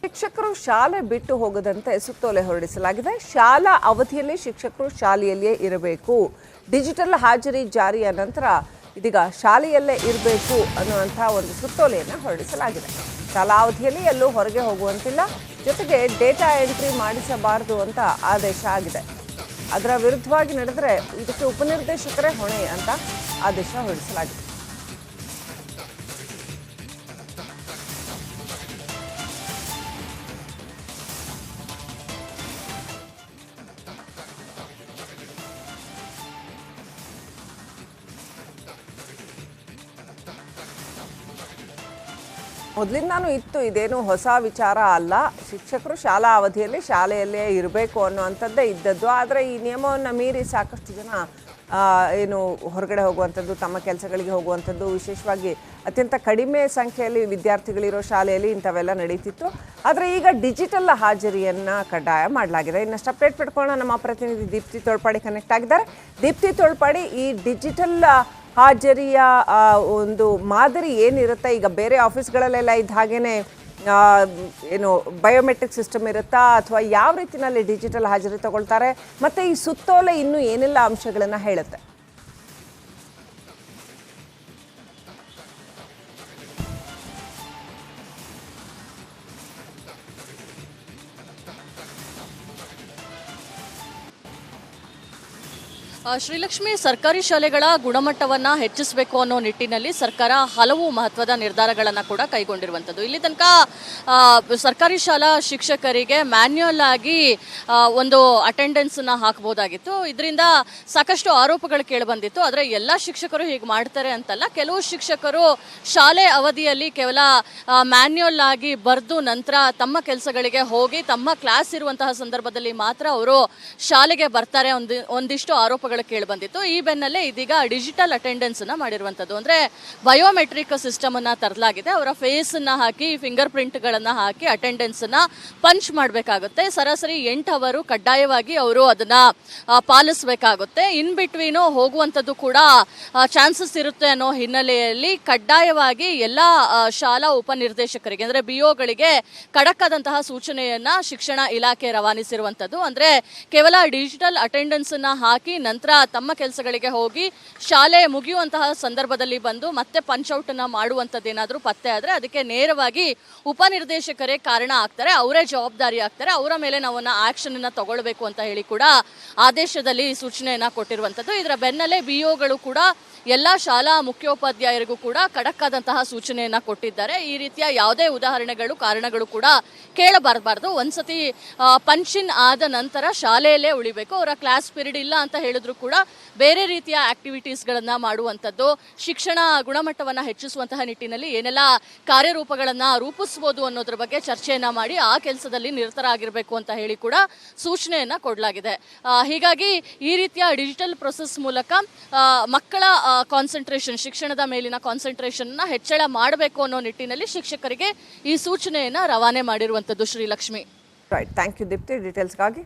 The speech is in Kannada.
ಶಿಕ್ಷಕರು ಶಾಲೆ ಬಿಟ್ಟು ಹೋಗದಂತೆ ಸುತ್ತೋಲೆ ಹೊರಡಿಸಲಾಗಿದೆ. ಶಾಲಾ ಅವಧಿಯಲ್ಲಿ ಶಿಕ್ಷಕರು ಶಾಲೆಯಲ್ಲಿಯೇ ಇರಬೇಕು. ಡಿಜಿಟಲ್ ಹಾಜರಿ ಜಾರಿಯ ನಂತರ ಇದೀಗ ಶಾಲೆಯಲ್ಲೇ ಇರಬೇಕು ಅನ್ನುವಂಥ ಒಂದು ಸುತ್ತೋಲೆಯನ್ನು ಹೊರಡಿಸಲಾಗಿದೆ. ಶಾಲಾ ಅವಧಿಯಲ್ಲಿ ಎಲ್ಲೂ ಹೊರಗೆ ಹೋಗುವಂತಿಲ್ಲ, ಜೊತೆಗೆ ಡೇಟಾ ಎಂಟ್ರಿ ಮಾಡಿಸಬಾರದು ಅಂತ ಆದೇಶ ಆಗಿದೆ. ಅದರ ವಿರುದ್ಧವಾಗಿ ನಡೆದರೆ ಇದಕ್ಕೆ ಉಪನಿರ್ದೇಶಕರೇ ಹೊಣೆ ಅಂತ ಆದೇಶ ಹೊರಡಿಸಲಾಗಿದೆ. ಮೊದಲಿಂದಾನು ಇತ್ತು, ಇದೇನು ಹೊಸ ವಿಚಾರ ಅಲ್ಲ. ಶಿಕ್ಷಕರು ಶಾಲಾ ಅವಧಿಯಲ್ಲಿ ಶಾಲೆಯಲ್ಲೇ ಇರಬೇಕು ಅನ್ನುವಂಥದ್ದೇ ಇದ್ದದ್ದು. ಆದರೆ ಈ ನಿಯಮವನ್ನು ಮೀರಿ ಸಾಕಷ್ಟು ಜನ ಏನು ಹೊರಗಡೆ ಹೋಗುವಂಥದ್ದು, ತಮ್ಮ ಕೆಲಸಗಳಿಗೆ ಹೋಗುವಂಥದ್ದು, ವಿಶೇಷವಾಗಿ ಅತ್ಯಂತ ಕಡಿಮೆ ಸಂಖ್ಯೆಯಲ್ಲಿ ವಿದ್ಯಾರ್ಥಿಗಳಿರೋ ಶಾಲೆಯಲ್ಲಿ ಇಂಥವೆಲ್ಲ ನಡೀತಿತ್ತು. ಆದರೆ ಈಗ ಡಿಜಿಟಲ್ ಹಾಜರಿಯನ್ನು ಕಡ್ಡಾಯ ಮಾಡಲಾಗಿದೆ. ಇನ್ನಷ್ಟು ಅಪ್ಡೇಟ್ ಪಡ್ಕೊಳ್ಳೋಣ. ನಮ್ಮ ಪ್ರತಿನಿಧಿ ದೀಪ್ತಿ ತೋಳ್ಪಾಡಿ ಕನೆಕ್ಟ್ ಆಗಿದ್ದಾರೆ. ದೀಪ್ತಿ ತೋಳ್ಪಾಡಿ, ಈ ಡಿಜಿಟಲ್ ಹಾಜರಿಯ ಒಂದು ಮಾದರಿ ಏನಿರುತ್ತೆ? ಈಗ ಬೇರೆ ಆಫೀಸ್ಗಳಲ್ಲೆಲ್ಲ ಇದ್ದ ಹಾಗೇನೆ ಏನು ಬಯೋಮೆಟ್ರಿಕ್ ಸಿಸ್ಟಮ್ ಇರುತ್ತಾ, ಅಥವಾ ಯಾವ ರೀತಿಯಲ್ಲಿ ಡಿಜಿಟಲ್ ಹಾಜರಿ ತಗೊಳ್ತಾರೆ? ಮತ್ತು ಈ ಸುತ್ತೋಲೆ ಇನ್ನೂ ಏನೆಲ್ಲ ಅಂಶಗಳನ್ನು ಹೇಳುತ್ತೆ? ಶ್ರೀಲಕ್ಷ್ಮಿ, ಸರ್ಕಾರಿ ಶಾಲೆಗಳ ಗುಣಮಟ್ಟವನ್ನು ಹೆಚ್ಚಿಸಬೇಕು ಅನ್ನೋ ನಿಟ್ಟಿನಲ್ಲಿ ಸರ್ಕಾರ ಹಲವು ಮಹತ್ವದ ನಿರ್ಧಾರಗಳನ್ನು ಕೂಡ ಕೈಗೊಂಡಿರುವಂಥದ್ದು. ಇಲ್ಲಿ ತನಕ ಸರ್ಕಾರಿ ಶಾಲಾ ಶಿಕ್ಷಕರಿಗೆ ಮ್ಯಾನ್ಯುಯಲ್ ಆಗಿ ಒಂದು ಅಟೆಂಡೆನ್ಸನ್ನು ಹಾಕಬಹುದಾಗಿತ್ತು. ಇದರಿಂದ ಸಾಕಷ್ಟು ಆರೋಪಗಳು ಕೇಳಿಬಂದಿತ್ತು. ಆದರೆ ಎಲ್ಲ ಶಿಕ್ಷಕರು ಹೀಗೆ ಮಾಡ್ತಾರೆ ಅಂತಲ್ಲ. ಕೆಲವು ಶಿಕ್ಷಕರು ಶಾಲೆ ಅವಧಿಯಲ್ಲಿ ಕೇವಲ ಮ್ಯಾನ್ಯುಯಲ್ ಆಗಿ ಬರೆದು ನಂತರ ತಮ್ಮ ಕೆಲಸಗಳಿಗೆ ಹೋಗಿ ತಮ್ಮ ಕ್ಲಾಸ್ ಇರುವಂತಹ ಸಂದರ್ಭದಲ್ಲಿ ಮಾತ್ರ ಅವರು ಶಾಲೆಗೆ ಬರ್ತಾರೆ ಒಂದಿಷ್ಟು ಆರೋಪಗಳು ಕೇಳಿಬಂದಿತ್ತು. ಈ ಬೆನ್ನಲ್ಲೇ ಇದೀಗ ಡಿಜಿಟಲ್ ಅಟೆಂಡೆನ್ಸ್ ಅನ್ನ ಮಾಡಿರುವಂತದ್ದು. ಅಂದ್ರೆ ಬಯೋಮೆಟ್ರಿಕ್ ಸಿಸ್ಟಮ್ ಅನ್ನ ತರಲಾಗಿದೆ. ಅವರ ಫೇಸ್ ಅನ್ನ ಹಾಕಿ, ಫಿಂಗರ್ ಪ್ರಿಂಟ್ ಗಳನ್ನ ಹಾಕಿ ಅಟೆಂಡೆನ್ಸ್ ಅನ್ನ ಪಂಚ್ ಮಾಡಬೇಕಾಗುತ್ತೆ. ಸರಾಸರಿ 8 ಅವರು ಕಡ್ಡಾಯವಾಗಿ ಅವರು ಅದನ್ನ ಪಾಲಿಸಬೇಕಾಗುತ್ತೆ. ಇನ್ ಬಿಟ್ವೀನು ಹೋಗುವಂಥದ್ದು ಕೂಡ ಚಾನ್ಸಸ್ ಇರುತ್ತೆ ಅನ್ನೋ ಹಿನ್ನೆಲೆಯಲ್ಲಿ ಕಡ್ಡಾಯವಾಗಿ ಎಲ್ಲ ಶಾಲಾ ಉಪನಿರ್ದೇಶಕರಿಗೆ ಅಂದ್ರೆ ಬಿಒಗಳಿಗೆ ಖಡಕ್ ಆದಂತಹ ಸೂಚನೆಯನ್ನ ಶಿಕ್ಷಣ ಇಲಾಖೆ ರವಾನಿಸಿರುವಂತದ್ದು. ಅಂದ್ರೆ ಕೇವಲ ಡಿಜಿಟಲ್ ಅಟೆಂಡೆನ್ಸ್ ಅನ್ನ ಹಾಕಿ ನಂತರ ತಮ್ಮ ಕೆಲಸಗಳಿಗೆ ಹೋಗಿ ಶಾಲೆ ಮುಗಿಯುವಂತಹ ಸಂದರ್ಭದಲ್ಲಿ ಬಂದು ಮತ್ತೆ ಪಂಚ್ಔಟ್ ಅನ್ನ ಮಾಡುವಂಥದ್ದೇನಾದ್ರೂ ಪತ್ತೆ ಆದರೆ ಅದಕ್ಕೆ ನೇರವಾಗಿ ಉಪನಿರ್ದೇಶಕರೇ ಕಾರಣ ಆಗ್ತಾರೆ, ಅವರೇ ಜವಾಬ್ದಾರಿ ಆಗ್ತಾರೆ, ಅವರ ಮೇಲೆ ನಾವನ್ನ ಆಕ್ಷನ್ ಅನ್ನ ತಗೊಳ್ಬೇಕು ಅಂತ ಹೇಳಿ ಕೂಡ ಆದೇಶದಲ್ಲಿ ಸೂಚನೆಯನ್ನ ಕೊಟ್ಟಿರುವಂಥದ್ದು. ಇದರ ಬೆನ್ನಲ್ಲೇ ಬಿಒಗಳು ಕೂಡ ಎಲ್ಲ ಶಾಲಾ ಮುಖ್ಯೋಪಾಧ್ಯಾಯರಿಗೂ ಕೂಡ ಖಡಕ್ ಆದಂತಹ ಸೂಚನೆಯನ್ನ ಕೊಟ್ಟಿದ್ದಾರೆ. ಈ ರೀತಿಯ ಯಾವುದೇ ಉದಾಹರಣೆಗಳು, ಕಾರಣಗಳು ಕೂಡ ಕೇಳಬಾರಬಾರ್ದು. ಒಂದ್ಸತಿ ಪಂಚಿನ್ ಆದ ನಂತರ ಶಾಲೆಯಲ್ಲೇ ಉಳಿಬೇಕು. ಅವರ ಕ್ಲಾಸ್ ಪೀರಿಯಡ್ ಇಲ್ಲ ಅಂತ ಹೇಳಿದ್ರು ಕೂಡ ಬೇರೆ ರೀತಿಯ ಆಕ್ಟಿವಿಟೀಸ್ಗಳನ್ನ ಮಾಡುವಂಥದ್ದು, ಶಿಕ್ಷಣ ಗುಣಮಟ್ಟವನ್ನು ಹೆಚ್ಚಿಸುವಂತಹ ನಿಟ್ಟಿನಲ್ಲಿ ಏನೆಲ್ಲ ಕಾರ್ಯರೂಪಗಳನ್ನ ರೂಪಿಸಬಹುದು ಅನ್ನೋದ್ರ ಬಗ್ಗೆ ಚರ್ಚೆಯನ್ನ ಮಾಡಿ ಆ ಕೆಲಸದಲ್ಲಿ ನಿರತರಾಗಿರಬೇಕು ಅಂತ ಹೇಳಿ ಕೂಡ ಸೂಚನೆಯನ್ನ ಕೊಡಲಾಗಿದೆ. ಹೀಗಾಗಿ ಈ ರೀತಿಯ ಡಿಜಿಟಲ್ ಪ್ರೊಸೆಸ್ ಮೂಲಕ ಮಕ್ಕಳ ಕಾನ್ಸಂಟ್ರೇಷನ್, ಶಿಕ್ಷಣದ ಮೇಲಿನ ಕಾನ್ಸಂಟ್ರೇಷನ್ ಹೆಚ್ಚಳ ಮಾಡಬೇಕು ಅನ್ನೋ ನಿಟ್ಟಿನಲ್ಲಿ ಶಿಕ್ಷಕರಿಗೆ ಈ ಸೂಚನೆಯನ್ನ ರವಾನೆ ಮಾಡಿರುವಂತದ್ದು. Srilakshmi, right, thank you Deepti ಡೀಟೇಲ್ಸ್ಗಾಗಿ.